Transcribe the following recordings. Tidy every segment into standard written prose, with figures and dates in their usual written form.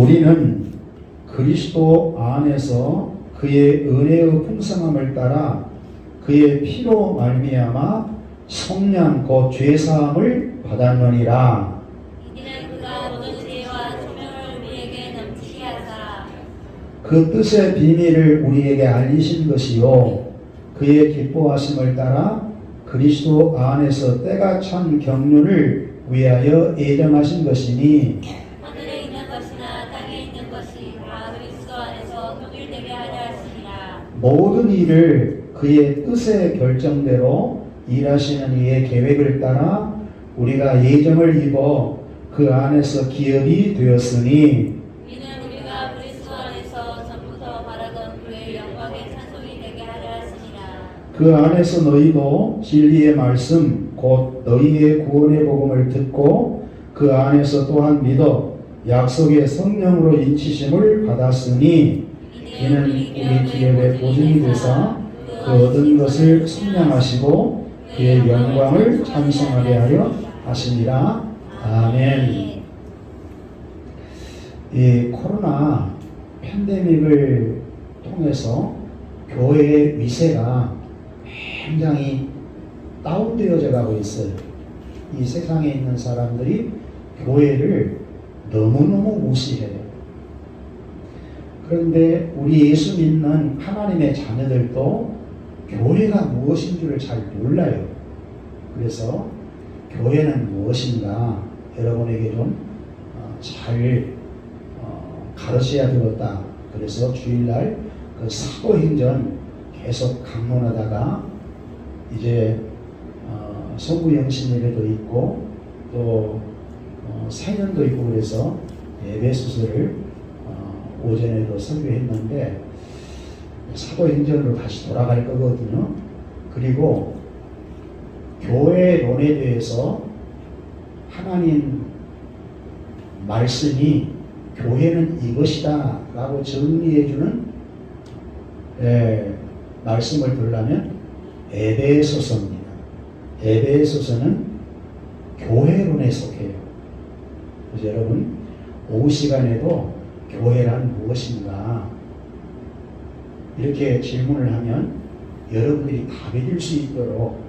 우리는 그리스도 안에서 그의 은혜의 풍성함을 따라 그의 피로 말미암아 속량 곧 죄사함을 받았느니라. 이는 그가 모든 지혜와 총명을 우리에게 넘치게 하사 그 뜻의 비밀을 우리에게 알리신 것이요 그의 기뻐하심을 따라 그리스도 안에서 때가 찬 경륜을 위하여 예정하신 것이니 하늘에 있는 것이나 땅에 있는 것이 다 그리스도 안에서 통일되게 하려 하시니라. 모든 일을 그의 뜻의 결정대로 일하시는 이의 계획을 따라 우리가 예정을 입어 그 안에서 기업이 되었으니 이는 우리가 그리스도 안에서 전부터 바라던 그의 영광의 찬송이 되게 하려 하시니라. 그 안에서 너희도 진리의 말씀 곧 너희의 구원의 복음을 듣고 그 안에서 또한 믿어 약속의 성령으로 인치심을 받았으니 이는 우리 기업의 보증이 되사 그 얻은 것을 속량하시고 그의 영광을 찬송하게 하려 하시니라. 아멘. 이 코로나 팬데믹을 통해서 교회의 위세가 굉장히 다운되어져 가고 있어요. 이 세상에 있는 사람들이 교회를 너무너무 무시해요. 그런데 우리 예수 믿는 하나님의 자녀들도 교회가 무엇인 줄을 잘 몰라요. 그래서 교회는 무엇인가 여러분에게 좀 잘 가르쳐야 되겠다. 그래서 주일날 그 사도행전 계속 강론하다가 이제 성부영신 예배도 있고 또 새년도 있고 그래서 예배소서를 오전에도 설교했는데 사도행전으로 다시 돌아갈 거거든요. 그리고 교회론에 대해서 하나님 말씀이 교회는 이것이다 라고 정리해주는 말씀을 들으려면 에베소서입니다. 에베소서는 교회론에 속해요. 그래서 여러분 오후 시간에도 교회란 무엇인가 이렇게 질문을 하면 여러분들이 답해 줄 수 있도록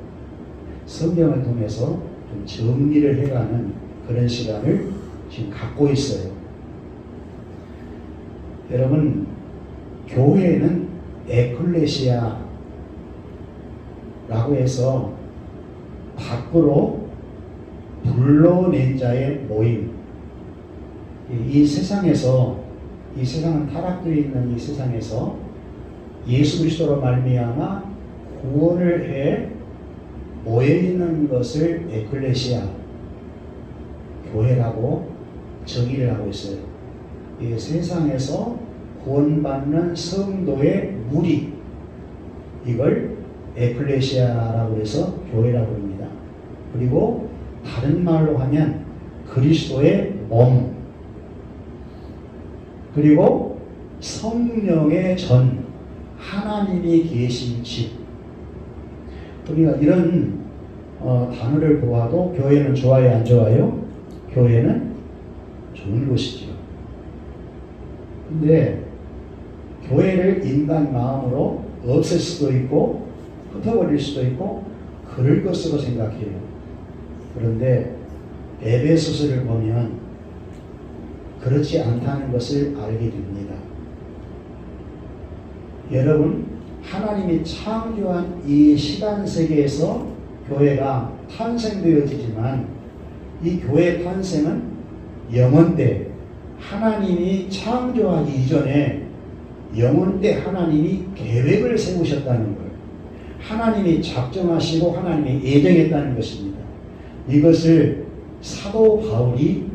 성경을 통해서 좀 정리를 해가는 그런 시간을 지금 갖고 있어요. 여러분 교회는 에클레시아라고 해서 밖으로 불러낸 자의 모임. 이 세상에서 이 세상은 타락되어 있는 이 세상에서 예수 그리스도로 말미암아 구원을 해 모여 있는 것을 에클레시아 교회라고 정의를 하고 있어요. 이 세상에서 구원받는 성도의 무리 이걸 에클레시아라고 해서 교회라고 합니다. 그리고 다른 말로 하면 그리스도의 몸 그리고 성령의 전 하나님이 계신 집 우리가 이런 단어를 보아도 교회는 좋아요 안 좋아요? 교회는 좋은 곳이죠. 근데 교회를 인간 마음으로 없앨 수도 있고 흩어버릴 수도 있고 그럴 것으로 생각해요. 그런데 에베소서를 보면 그렇지 않다는 것을 알게 됩니다. 여러분 하나님이 창조한 이 시간 세계에서 교회가 탄생되어지지만 이 교회 탄생은 영원 때 하나님이 창조하기 이전에 영원 때 하나님이 계획을 세우셨다는 걸 하나님이 작정하시고 하나님이 예정했다는 것입니다. 이것을 사도 바울이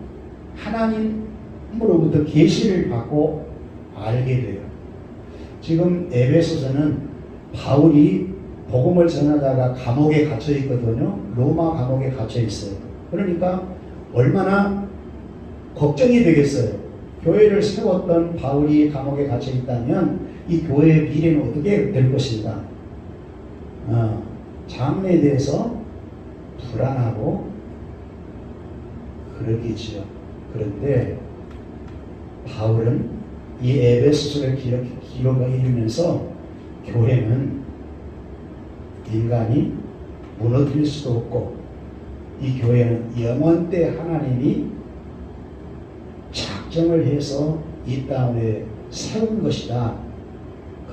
하나님으로부터 계시를 받고 알게 돼요. 지금 에베소서는 바울이 복음을 전하다가 감옥에 갇혀 있거든요. 로마 감옥에 갇혀 있어요. 그러니까 얼마나 걱정이 되겠어요. 교회를 세웠던 바울이 감옥에 갇혀 있다면 이 교회의 미래는 어떻게 될 것인가? 장래에 대해서 불안하고 그러겠지요. 그런데 바울은 이 에베소서를 기록하면서 교회는 인간이 무너뜨릴 수도 없고 이 교회는 영원때 하나님이 작정을 해서 이 땅에 세운 것이다.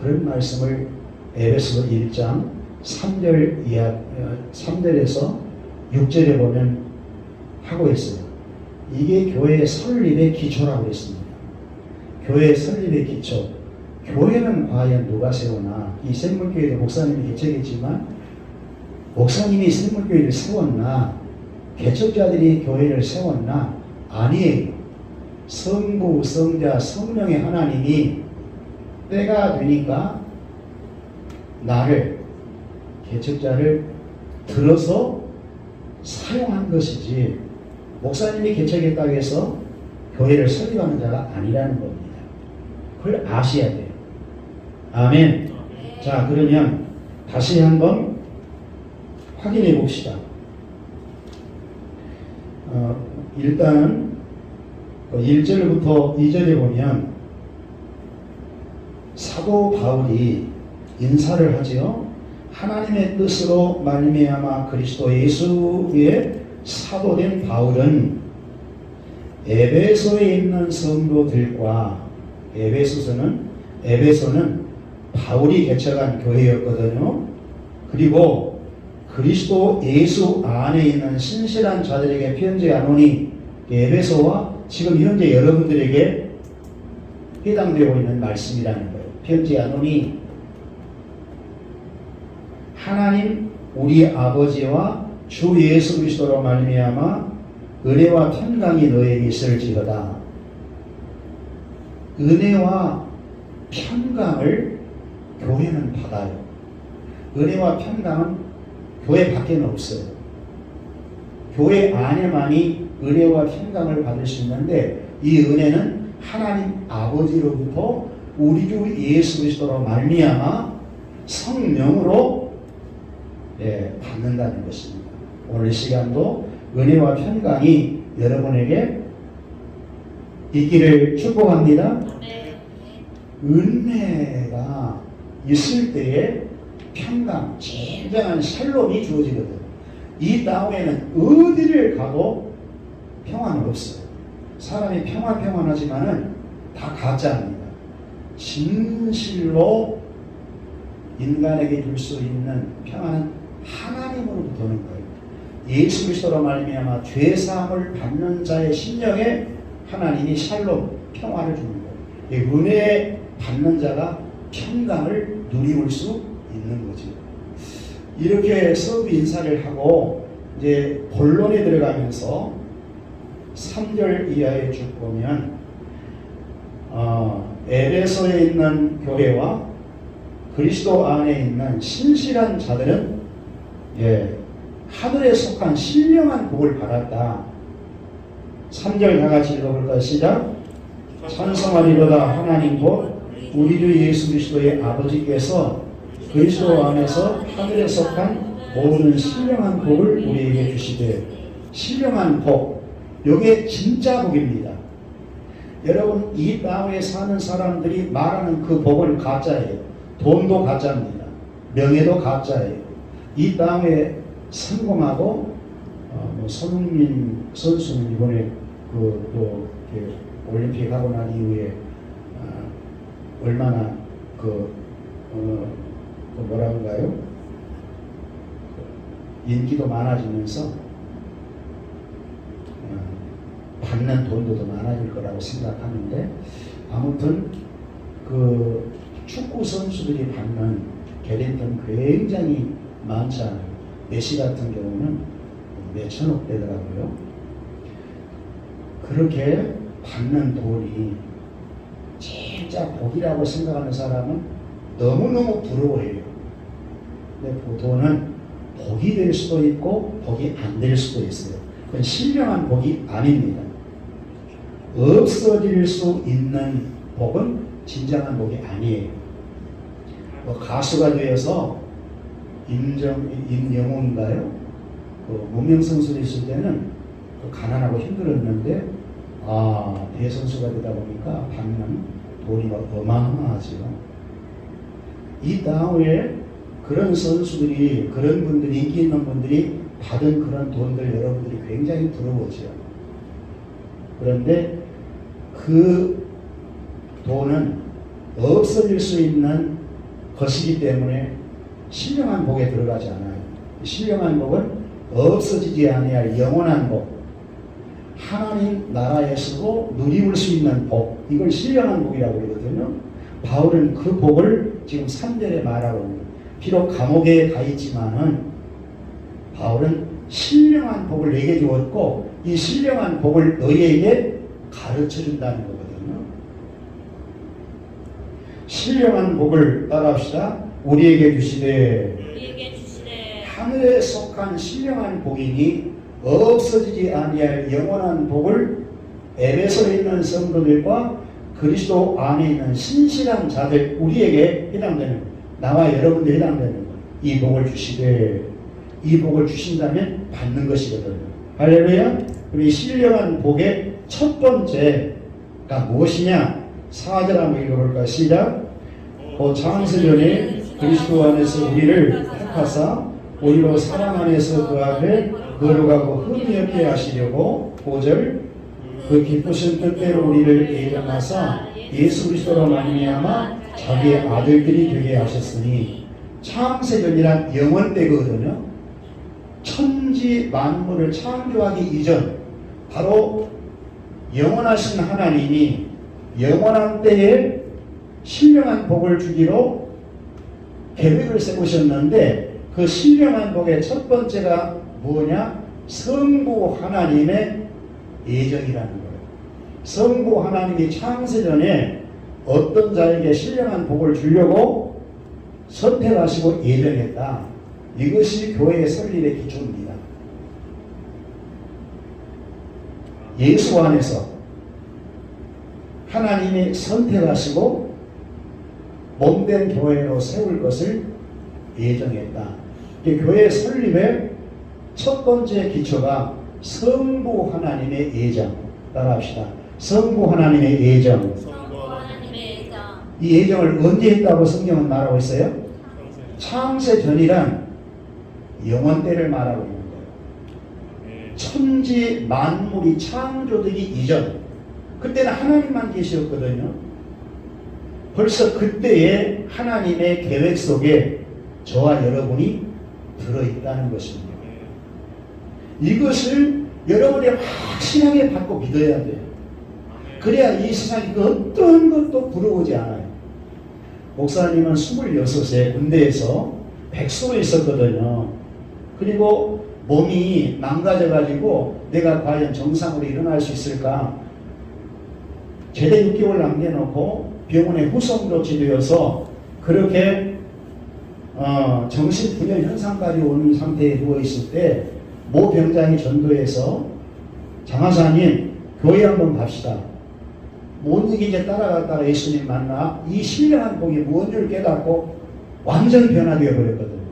그런 말씀을 에베소 1장 3절에서 6절에 보면 하고 있어요. 이게 교회의 설립의 기초라고 했습니다. 교회의 설립의 기초. 교회는 과연 누가 세우나? 이 샘물교회도 목사님이 개척했지만 목사님이 샘물교회를 세웠나? 개척자들이 교회를 세웠나? 아니에요. 성부, 성자, 성령의 하나님이 때가 되니까 나를, 개척자를 들어서 사용한 것이지 목사님이 개척했다고 해서 교회를 설립하는 자가 아니라는 겁니다. 그걸 아셔야 돼요. 아멘. 자, 그러면 다시 한번 확인해 봅시다. 일단은 1절부터 2절에 보면 사도 바울이 인사를 하지요. 하나님의 뜻으로 말미암아 그리스도 예수의 사도된 바울은 에베소에 있는 성도들과 에베소는 바울이 개척한 교회였거든요. 그리고 그리스도 예수 안에 있는 신실한 자들에게 편지하노니 에베소와 지금 현재 여러분들에게 해당되고 있는 말씀이라는 거예요. 편지하노니 하나님 우리 아버지와 주 예수 그리스도로 말미암아 은혜와 평강이 너에게 있을지어다. 은혜와 평강을 교회는 받아요. 은혜와 평강은 교회 밖에는 없어요. 교회 안에만이 은혜와 평강을 받을 수 있는데 이 은혜는 하나님 아버지로부터 우리 주 예수 그리스도로 말미암아 성령으로 받는다는 것입니다. 오늘 시간도 은혜와 평강이 여러분에게 있기를 축복합니다. 은혜가 있을 때에 평강, 진정한 샬롬이 주어지거든. 이 땅에는 어디를 가도 평안은 없어요. 사람이 평안하지만은 다 가짜입니다. 진실로 인간에게 줄 수 있는 평안은 하나님으로부터 오는 거예요. 예수 그리스도로 말미암아 죄 사함을 받는 자의 심령에 하나님이 샬롬, 평안을 주는 거예요. 은혜 받는 자가 평강을 누리올 수 있는 거죠. 이렇게 서브 인사를 하고 이제 본론에 들어가면서 3절 이하에 쭉 보면 에베소에 있는 교회와 그리스도 안에 있는 신실한 자들은 하늘에 속한 신령한 복을 받았다. 3절 다 같이 읽어볼까요? 시작. 찬송하리로다 하나님 곧 우리 주 예수 그리스도의 아버지께서 그리스도 안에서 하늘에 속한 모든 신령한 복을 우리에게 주시되. 신령한 복, 이게 진짜 복입니다. 여러분, 이 땅에 사는 사람들이 말하는 그 복은 가짜예요. 돈도 가짜입니다. 명예도 가짜예요. 이 땅에 성공하고 손흥민 선수는 이번에 또 올림픽 하고 난 이후에 얼마나 뭐라 그런가요? 인기도 많아지면서 받는 돈도 더 많아질 거라고 생각하는데, 아무튼 그 축구 선수들이 받는 계좌는 굉장히 많지 않아요. 메시 같은 경우는 몇천억 되더라고요. 그렇게 받는 돈이 진짜 복이라고 생각하는 사람은 너무너무 부러워해요. 근데 그 돈은 복이 될 수도 있고 복이 안 될 수도 있어요. 그건 신령한 복이 아닙니다. 없어질 수 있는 복은 진정한 복이 아니에요. 가수가 되어서 임영웅인가요? 무명 선수로 있을 때는 가난하고 힘들었는데 대선수가 되다 보니까 받는 돈이 어마어마하지요. 이 다음에 그런 선수들이, 그런 분들이, 인기 있는 분들이 받은 그런 돈들 여러분들이 굉장히 부러워지요. 그런데 그 돈은 없어질 수 있는 것이기 때문에 신령한 복에 들어가지 않아요. 신령한 복은 없어지지 아니할 영원한 복, 하나님 나라에서도 누리울 수 있는 복, 이걸 신령한 복이라고 그러거든요. 바울은 그 복을 지금 3절에 말하고 있습니다. 비록 감옥에 가 있지만은 바울은 신령한 복을 내게 주었고 이 신령한 복을 너희에게 가르쳐 준다는 거거든요. 신령한 복을 따라합시다. 우리에게 주시되 하늘에 속한 신령한 복이니 없어지지 아니할 영원한 복을 에베소에 있는 성도들과 그리스도 안에 있는 신실한 자들, 우리에게 해당되는, 나와 여러분들 해당되는 것, 이 복을 주시되, 이 복을 주신다면 받는 것이거든요. 할렐루야. 우리 신령한 복의 첫 번째가 무엇이냐? 4절 한번 읽어볼까요? 시작. 창세전에 그리스도 안에서 우리를 택하사 오히려 사랑 안에서 그 앞에 거룩하고 흠이 없게 하시려고 5절 그 기쁘신 뜻대로 우리를 예정하사 예수 그리스도로 말미암아 자기의 아들들이 되게 하셨으니, 창세전이란 영원 때거든요. 천지 만물을 창조하기 이전, 바로 영원하신 하나님이 영원한 때에 신령한 복을 주기로 계획을 세우셨는데, 그 신령한 복의 첫 번째가 뭐냐? 성부 하나님의 예정이라는 거예요. 성부 하나님이 창세전에 어떤 자에게 신령한 복을 주려고 선택하시고 예정했다. 이것이 교회의 설립의 기초입니다. 예수 안에서 하나님이 선택하시고 몸된 교회로 세울 것을 예정했다. 교회 설립의 첫 번째 기초가 성부 하나님의 예정. 따라합시다. 성부 하나님의 예정. 이 예정을 언제 했다고 성경은 말하고 있어요? 창세전이란 영원 때를 말하고 있는 거예요. 천지 만물이 창조되기 이전, 그때는 하나님만 계셨거든요. 벌써 그때의 하나님의 계획 속에 저와 여러분이 들어있다는 것입니다. 이것을 여러분이 확실하게 받고 믿어야 돼요. 그래야 이 세상에 그 어떤 것도 부러우지 않아요. 목사님은 26세 군대에서 백수로 있었거든요. 그리고 몸이 망가져가지고 내가 과연 정상으로 일어날 수 있을까? 제대 6개월 남겨놓고 병원에 후성조치되어서 그렇게 정신분열 현상까지 오는 상태에 누워있을 때 모 병장이 전도해서 장하사님 교회 한번 갑시다. 못 이기게 따라갔다가 예수님 만나 이 신령한 복이 무엇인 줄 깨닫고 완전히 변화되어 버렸거든요.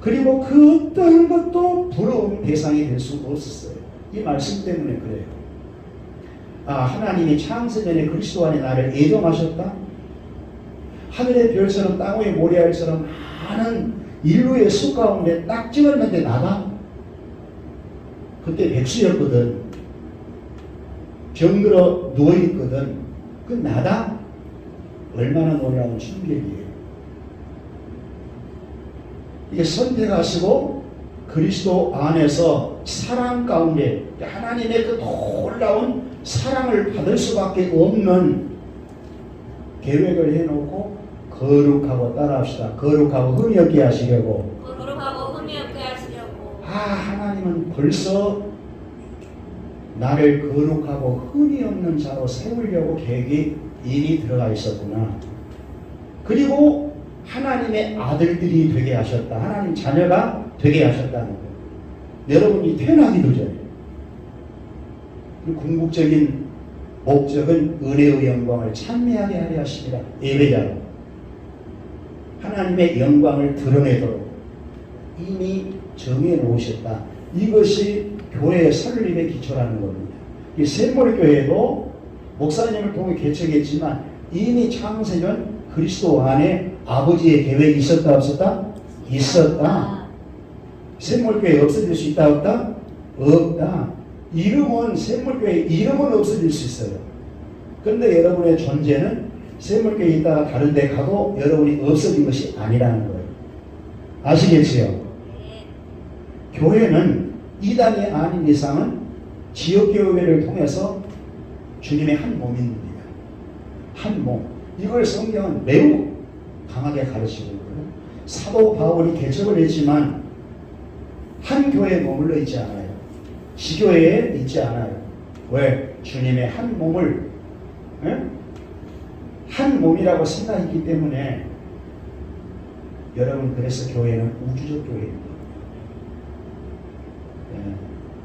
그리고 그 어떤 것도 부러운 대상이 될 수가 없었어요. 이 말씀 때문에 그래요. 하나님이 창세전에 그리스도 안에 나를 예정하셨다. 하늘의 별처럼 땅 위의 모래알처럼 많은 인류의 수 가운데 딱 찍었는데 나가? 그때 백수였거든. 병들어 누워있거든. 그 나다? 얼마나 놀라운 충격이에요. 이게 선택하시고 그리스도 안에서 사랑 가운데 하나님의 그 놀라운 사랑을 받을 수밖에 없는 계획을 해놓고 거룩하고 따라합시다. 거룩하고 흠이 없게 하시려고. 하나님은 벌써 나를 거룩하고 흠이 없는 자로 세우려고 계획이 이미 들어가 있었구나. 그리고 하나님의 아들들이 되게 하셨다. 하나님 자녀가 되게 하셨다는 거예요. 여러분이 태어나기도 전에. 궁극적인 목적은 은혜의 영광을 찬미하게 하려 하십니다. 예배자로 하나님의 영광을 드러내도록 이미 정해 놓으셨다. 이것이 교회의 설립의 기초라는 겁니다. 이 샘물교회도 목사님을 통해 개척했지만 이미 창세전 그리스도 안에 아버지의 계획이 있었다 없었다? 있었다. 샘물교회 없어질 수 있다 없다? 없다. 이름은 샘물교회 이름은 없어질 수 있어요. 그런데 여러분의 존재는 샘물교회에 있다가 다른 데 가도 여러분이 없어진 것이 아니라는 거예요. 아시겠지요? 교회는 이단이 아닌 이상은 지역교회를 통해서 주님의 한 몸입니다. 한 몸. 이걸 성경은 매우 강하게 가르치고 있고요. 사도 바울이 개척을 했지만 한 교회에 머물러 있지 않아요. 지교회에 있지 않아요. 왜? 주님의 한 몸을 한 몸이라고 생각했기 때문에 여러분 그래서 교회는 우주적 교회입니다.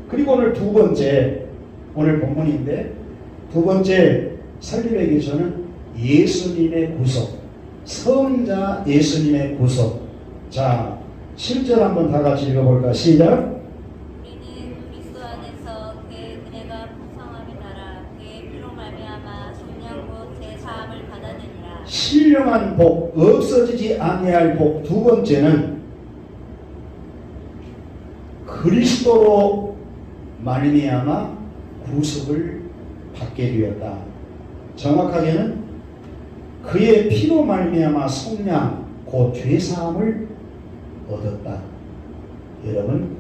그리고 오늘 두 번째 오늘 본문인데 두 번째 설립의 기초는 예수님의 구속, 성자 예수님의 구속. 자, 7절 한번 다 같이 읽어볼까? 시작. 우리는 그리스도 안에서 그의 은혜가 풍성함에 따라 그의 피로 말미암아 성령 곧 제 사함을 받았느니라. 신령한 복, 없어지지 아니할 복. 두 번째는 그리스도로 말미암아 구속을 받게 되었다. 정확하게는 그의 피로 말미암아 속량 곧 죄사함을 얻었다. 여러분,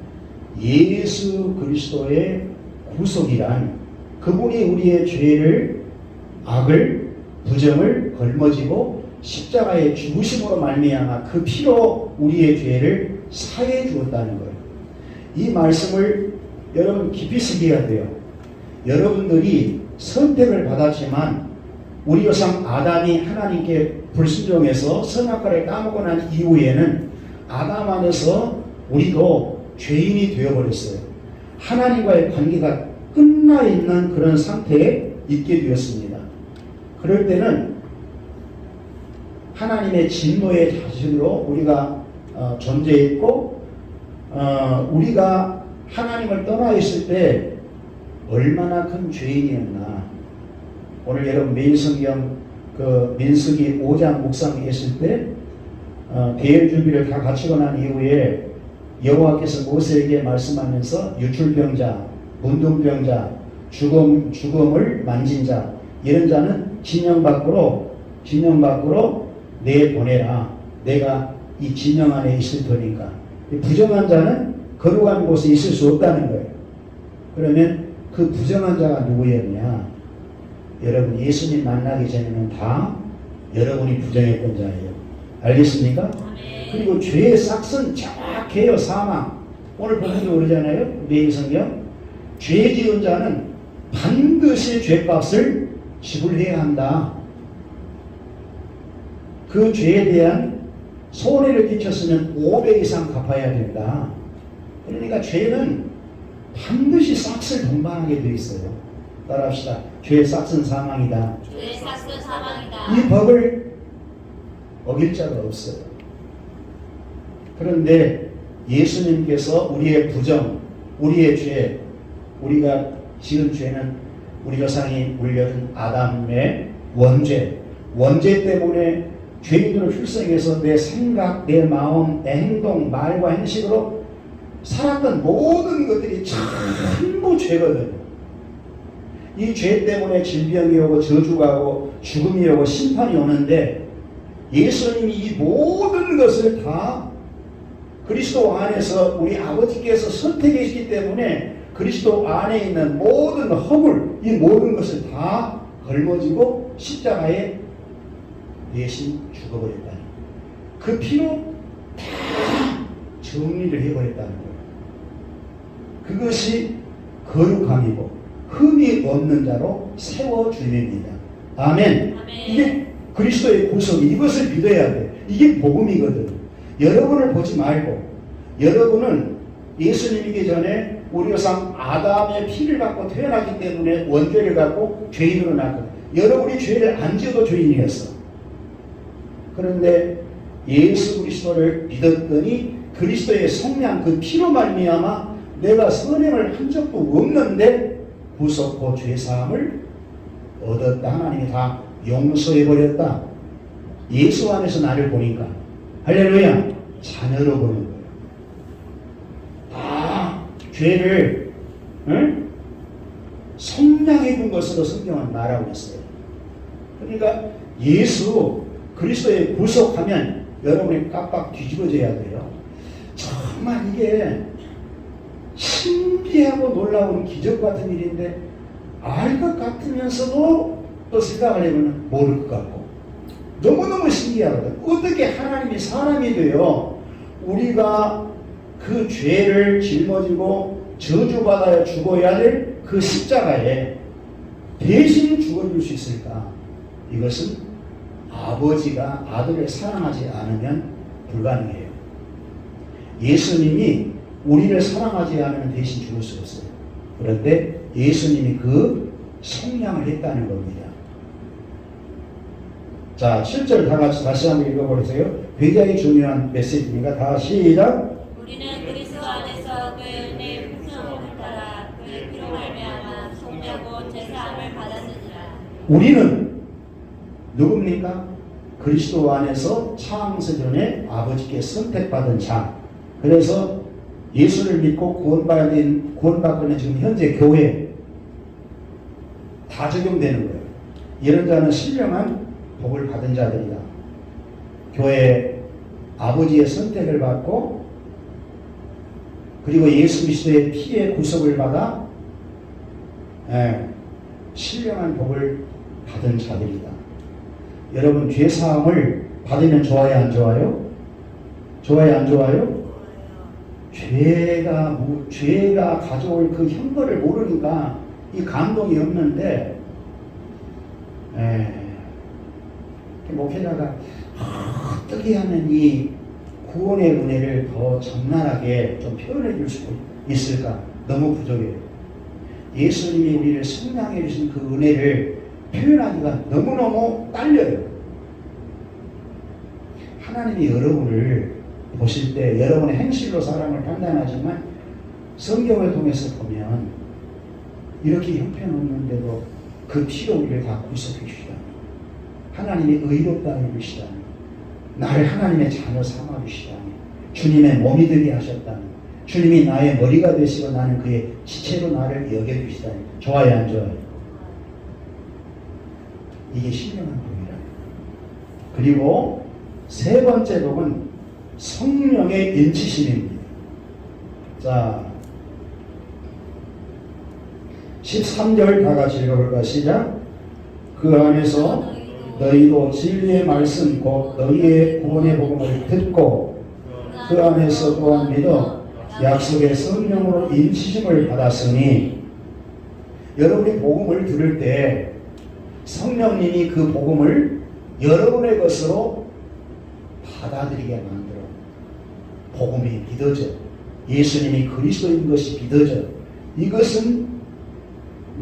예수 그리스도의 구속이란 그분이 우리의 죄를, 악을, 부정을 걸머지고 십자가의 죽으심으로 말미암아 그 피로 우리의 죄를 사해 주었다는 거예요. 이 말씀을 여러분 깊이 새겨야 돼요. 여러분들이 선택을 받았지만 우리 조상 아담이 하나님께 불순종해서 선악과를 따먹고 난 이후에는 아담 안에서 우리도 죄인이 되어버렸어요. 하나님과의 관계가 끝나 있는 그런 상태에 있게 되었습니다. 그럴 때는 하나님의 진노의 자식으로 우리가 존재했고 우리가 하나님을 떠나 있을 때 얼마나 큰 죄인이었나. 오늘 여러분 매일 성경 그 민수기 5장 묵상에 있을 때 대열 준비를 다 갖추고 난 이후에 여호와께서 모세에게 말씀하면서 유출병자, 문둥병자, 죽음을 만진 자 이런 자는 진영 밖으로 내보내라. 내가 이 진영 안에 있을 테니까. 부정한 자는 거룩한 곳에 있을 수 없다는 거예요. 그러면 그 부정한 자가 누구였냐? 여러분 예수님 만나기 전에는 다 여러분이 부정했던 자예요. 알겠습니까? 그리고 죄의 싹은 정확해요. 사망. 오늘 본문도 그러잖아요. 매일 성경. 죄 지은 자는 반드시 죄값을 지불해야 한다. 그 죄에 대한 손해를 끼쳤으면 5배 이상 갚아야 된다. 그러니까 죄는 반드시 싹을 동반하게 되어 있어요. 따라합시다. 죄의 싹은 사망이다. 죄의 삭은 사망이다. 이 법을 어길 자가 없어요. 그런데 예수님께서 우리의 부정, 우리의 죄, 우리가 지은 죄는 우리 조상이 물려준 아담의 원죄 때문에 죄인으로 출생해서 내 생각, 내 마음, 내 행동, 말과 행식으로 살았던 모든 것들이 전부 죄거든. 이 죄 때문에 질병이 오고 저주가 오고 죽음이 오고 심판이 오는데 예수님이 이 모든 것을 다 그리스도 안에서 우리 아버지께서 선택했기 때문에 그리스도 안에 있는 모든 허물, 이 모든 것을 다 걸머지고 십자가에 대신 죽어버렸다는 그 피로 다 정리를 해버렸다는 거예요. 그것이 거룩함이고 흠이 없는 자로 세워주입니다. 아멘. 이게 그리스도의 구속이 이것을 믿어야 돼. 이게 복음이거든. 여러분을 보지 말고 여러분은 예수님이기 전에 우리 조상 아담의 피를 받고 태어났기 때문에 원죄를 갖고 죄인으로 났거든. 여러분이 죄를 안 지어도 죄인이었어. 그런데 예수 그리스도를 믿었더니 그리스도의 성량 그 피로 말미암아 내가 선행을 한 적도 없는데 구속고 죄사함을 얻었다. 하나님이 다 용서해버렸다. 예수 안에서 나를 보니까 할렐루야 자녀로 보는 거예요. 다 죄를 성량해 준 것으로 성경은 말하고 있어요. 그러니까 예수 그리스도의 구속하면 여러분이 깜빡 뒤집어져야 돼요. 정말 이게 신비하고 놀라운 기적 같은 일인데 알 것 같으면서도 또 생각을 해보면 모를 것 같고 너무너무 신기하거든. 어떻게 하나님이 사람이 되어 우리가 그 죄를 짊어지고 저주받아야 죽어야 될 그 십자가에 대신 죽어줄 수 있을까? 이것은 아버지가 아들을 사랑하지 않으면 불가능해요. 예수님이 우리를 사랑하지 않으면 대신 죽을 수 없어요. 그런데 예수님이 그 성량을 했다는 겁니다. 자, 7절 다 같이 다시 한번 읽어보세요. 굉장히 중요한 메시지니까 다 시작. 우리는 그리스도 안에서 그의 은혜의 풍성함을 따라 그의 피로 말미암아 속량고 제사함을 받았느니라. 우리는 누굽니까? 그리스도 안에서 창세전에 아버지께 선택받은 자. 그래서 예수를 믿고 구원받고는 지금 현재 교회 다 적용되는 거예요. 이런 자는 신령한 복을 받은 자들이다. 교회 아버지의 선택을 받고 그리고 예수 그리스도의 피의 구속을 받아 신령한 복을 받은 자들이다. 여러분 죄사함을 받으면 좋아요 안 좋아요? 좋아요 안 좋아요? 죄가 가져올 그 형벌을 모르니까 이 감동이 없는데 목회자가 어떻게 하면 이 구원의 은혜를 더 적나라하게 좀 표현해 줄 수 있을까? 너무 부족해요. 예수님이 우리를 성량해 주신 그 은혜를 표현하기가 너무너무 딸려요. 하나님이 여러분을 보실 때 여러분의 행실로 사람을 판단하지만 성경을 통해서 보면 이렇게 형편없는데도 그 피로 우리를 다 구속해 주시다니, 하나님이 의롭다 해주시다니, 나를 하나님의 자녀 삼아 주시다니, 주님의 몸이 되게 하셨다니, 주님이 나의 머리가 되시고 나는 그의 지체로 나를 여겨주시다니. 좋아요 안 좋아요? 이게 신령한 복이라. 그리고 세 번째 복은 성령의 인치심입니다. 자, 13절 다 같이 읽어볼까? 시작. 그 안에서 너희도 진리의 말씀 곧 너희의 구원의 복음을 듣고 그 안에서 또한 믿어 약속의 성령으로 인치심을 받았으니, 여러분이 복음을 들을 때 성령님이 그 복음을 여러분의 것으로 받아들이게 만들어. 복음이 믿어져. 예수님이 그리스도인 것이 믿어져. 이것은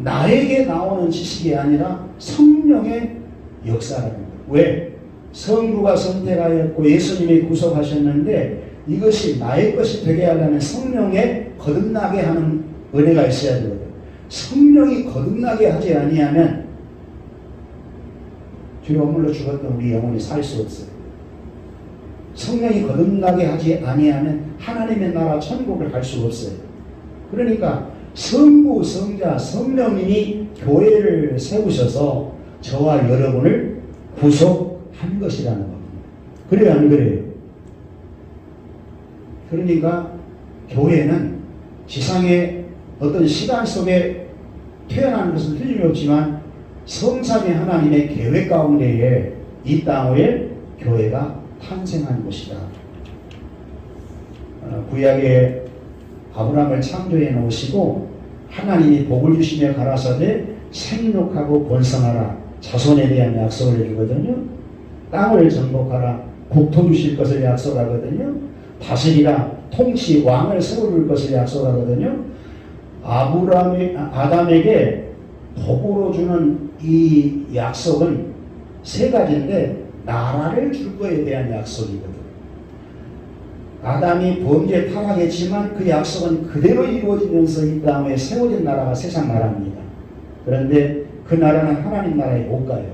나에게 나오는 지식이 아니라 성령의 역사라는 거예요. 왜? 성부가 선택하였고 예수님이 구속하셨는데 이것이 나의 것이 되게 하려면 성령에 거듭나게 하는 은혜가 있어야 되거든요. 성령이 거듭나게 하지 아니하면 주로 허물로 죽었던 우리 영혼이 살 수 없어요. 성령이 거듭나게 하지 아니하면 하나님의 나라 천국을 갈 수 없어요. 그러니까 성부, 성자, 성령님이 교회를 세우셔서 저와 여러분을 구속한 것이라는 겁니다. 그래요 안 그래요? 그러니까 교회는 지상의 어떤 시간 속에 태어나는 것은 틀림이 없지만 성삼위 하나님의 계획 가운데에 이 땅에 교회가 탄생한 것이다. 구약에 아브라함을 창조해 놓으시고 하나님이 복을 주시며 가라사대 생육하고 번성하라 자손에 대한 약속을 해주거든요. 땅을 정복하라 국토 주실 것을 약속하거든요. 다스리라 통치 왕을 세워줄 것을 약속하거든요. 아담에게 복으로 주는 이 약속은 세 가지인데 나라를 줄 거에 대한 약속이거든. 아담이 범죄 타락했지만 그 약속은 그대로 이루어지면서 이 땅에 세워진 나라가 세상 나라입니다. 그런데 그 나라는 하나님 나라에 못 가요.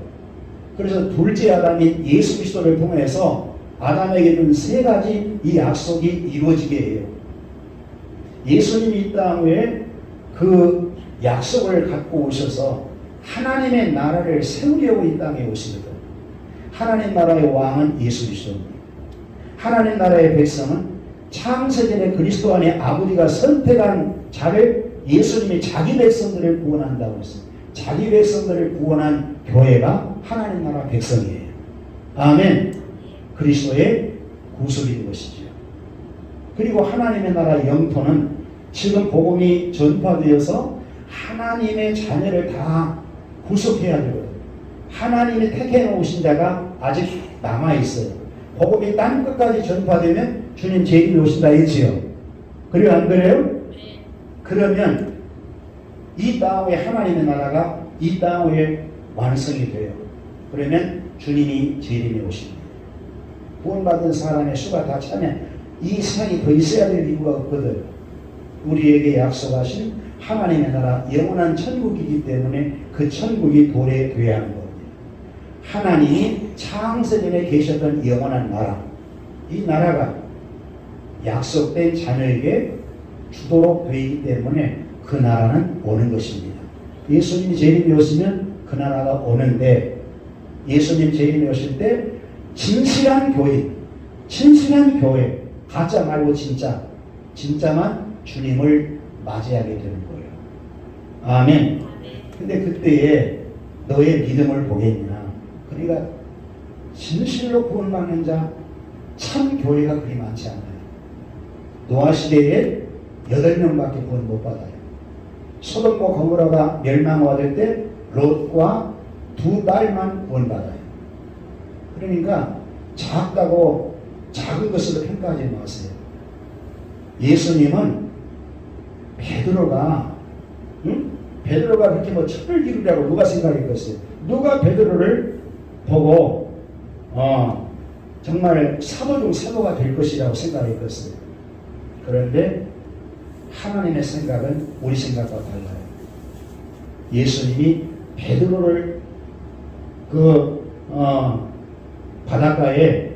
그래서 둘째 아담인 예수 그리스도를 통해서 아담에게는 세 가지 이 약속이 이루어지게 해요. 예수님이 이 땅에 그 약속을 갖고 오셔서 하나님의 나라를 세우려고 이 땅에 오시거든. 하나님 나라의 왕은 예수 그리스도입니다. 하나님 나라의 백성은 창세전에 그리스도 안에 아버지가 선택한 자를 예수님이 자기 백성들을 구원한다고 했어요. 자기 백성들을 구원한 교회가 하나님 나라 백성이에요. 아멘. 그리스도의 구속인 것이죠. 그리고 하나님의 나라 영토는 지금 복음이 전파되어서 하나님의 자녀를 다 구속해야 되거든요. 하나님이 택해 놓으신 자가 아직 남아있어요. 복음이 땅 끝까지 전파되면 주님 재림이 오신다 했지요. 그래요? 안 그래요? 그러면 이 땅 위에 하나님의 나라가 이 땅 위에 완성이 돼요. 그러면 주님이 재림이 오십니다. 구원받은 사람의 수가 다 차면 이 세상이 더 있어야 될 이유가 없거든. 우리에게 약속하신 하나님의 나라 영원한 천국이기 때문에 그 천국이 도래돼야 하는 겁니다. 하나님이 창세전에 계셨던 영원한 나라, 이 나라가 약속된 자녀에게 주도록 되기 때문에 그 나라는 오는 것입니다. 예수님이 재림이 오시면 그 나라가 오는데, 예수님 재림이 오실 때 진실한 교인, 진실한 교회, 가짜 말고 진짜만 주님을 맞이하게 되는 거예요. 아멘. 근데 그때에 너의 믿음을 보겠냐? 그러니까 진실로 구원받는 자, 참 교회가 그리 많지 않아요. 노아 시대에 8명밖에 구원 못 받아요. 소돔과 고모라가 멸망받을 때 롯과 2딸만 구원 받아요. 그러니까 작다고 작은 것으로 평가하지 마세요. 예수님은 베드로가 그렇게 뭐 천을 이루라고 누가 생각했겠어요? 누가 베드로를 보고 정말 사도 중 사도가 될 것이라고 생각했겠어요? 그런데 하나님의 생각은 우리 생각과 달라요. 예수님이 베드로를 바닷가에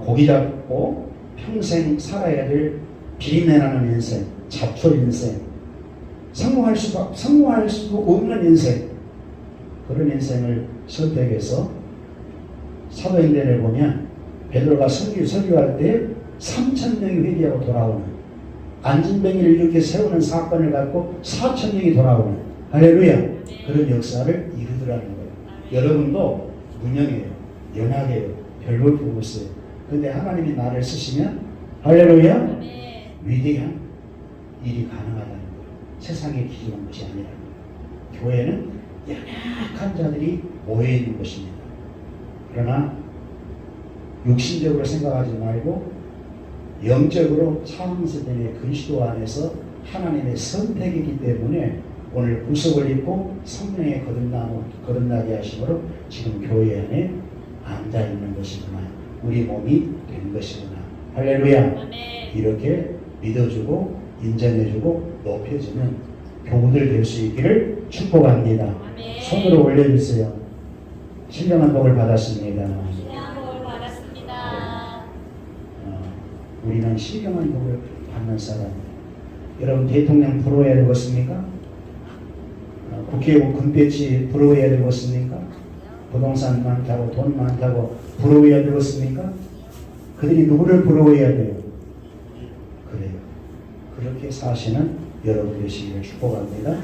고기 잡고 평생 살아야 될 비린내나는 인생, 잡초 인생, 성공할 수 없는 인생, 그런 인생을 선택해서 사도행전을 보면 베드로가 설교할 때 3,000명이 회개하고 돌아오는, 안진뱅이를 이렇게 세우는 사건을 갖고 4,000명이 돌아오는, 할렐루야, 그런 역사를 이루더라는 거예요. 여러분도 무능해요, 연약해요, 별볼 필요 없어요. 근데 하나님이 나를 쓰시면 할렐루야, 위대한 일이 가능하다는 거예요. 세상에 기준한 것이 아니라 교회는 연약한 자들이 모여있는 것입니다. 그러나 육신적으로 생각하지 말고 영적으로 창세전에 그리스도 안에서 하나님의 선택이기 때문에 오늘 구속을 입고 성령의 거듭나게 하심으로 지금 교회 안에 앉아있는 것이구나, 우리 몸이 된 것이구나, 할렐루야. 이렇게 믿어주고 인정해주고 높여주는 교우들 될 수 있기를 축복합니다. 손으로 올려주세요. 신령한 복을 받았습니다. 우리는 신령한 복을 받는 사람입니다. 여러분, 대통령 부러워야 되겠습니까? 국회의원 금배지 부러워야 되겠습니까? 부동산 많다고 돈 많다고 부러워야 되겠습니까? 그들이 누구를 부러워해야 돼요? 그래요. 그렇게 사시는 여러분 되시기를 축복합니다.